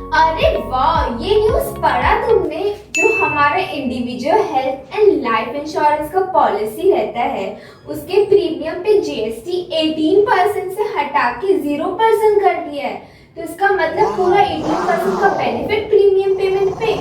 अरे वाह, ये न्यूज़ पढ़ा तुमने? जो हमारा individual health and life insurance का पॉलिसी रहता है, उसके प्रीमियम पे जीएसटी 18% से हटा के 0% कर दिया है। तो इसका मतलब पूरा 18% का बेनिफिट प्रीमियम पेमेंट पे।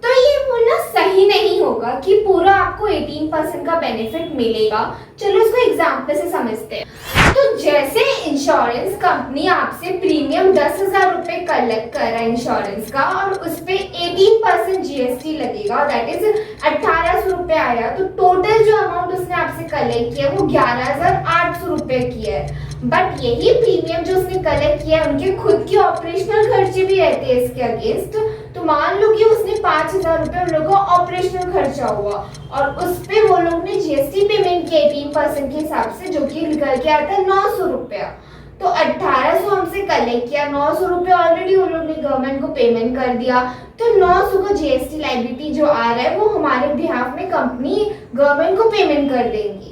तो ये बोलना सही नहीं होगा कि पूरा आपको 18% का बेनिफिट मिलेगा। चलो इसको एग्जाम्पल से समझते हैं। तो जैसे इंश्योरेंस कंपनी आपसे प्रीमियम 10,000 रुपए कलेक्ट कर रहा है इंश्योरेंस का, और उस पे 18% जीएसटी लगेगा, दैट इज 1800 रुपए आया। तो टोटल जो अमाउंट उसने आपसे कलेक्ट किया वो 11,800 रुपए की है। बट यही प्रीमियम जो उसने कलेक्ट किया है, उनके खुद के ऑपरेशनल खर्चे भी रहते हैं इसके अगेंस्ट। तो मान लो कि उसने 5,000 रुपए उन लोगों का ऑपरेशनल खर्चा हुआ, और उस पे वो लोग ने जीएसटी पेमेंट किया 18% के हिसाब से, जो कि निकल के आता है 900 रुपया। तो 1800 हमसे कलेक्ट किया, 900 रुपए ऑलरेडी वो लोग ने गवर्नमेंट को पेमेंट कर दिया। तो 900 का जीएसटी लायबिलिटी जो आ रहा है वो हमारे बिहाफ में कंपनी गवर्नमेंट को पेमेंट कर देंगी।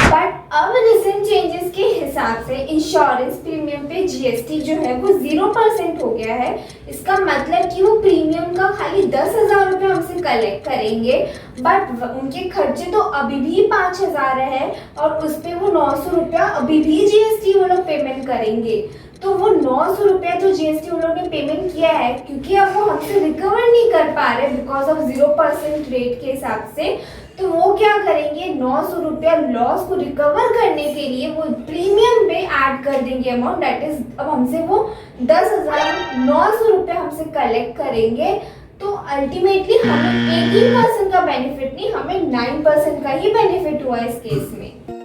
बट अब रिसेंट चेंजेस के हिसाब से इंश्योरेंस प्रीमियम पे जीएसटी जो है वो 0% हो गया है। इसका मतलब कि वो प्रीमियम का खाली 10,000 रुपये हमसे कलेक्ट करेंगे, बट उनके खर्चे तो अभी भी 5,000 है, और उस पे वो 900 रुपया अभी भी जीएसटी वो लोग पेमेंट करेंगे। तो वो 900 रुपया जो जीएसटी उन लोगों ने पेमेंट किया है, क्योंकि अब वो हमसे रिकवर नहीं कर पा रहे बिकॉज ऑफ 0% रेट के हिसाब से, तो वो क्या करेंगे, 900 रुपया लॉस को रिकवर करने के लिए वो प्रीमियम में ऐड कर देंगे अमाउंट, दैट इज अब हमसे वो 10,900 रुपये हमसे कलेक्ट करेंगे। तो अल्टीमेटली हमें 18% का बेनिफिट नहीं, हमें 9% का ही बेनिफिट हुआ इस केस में।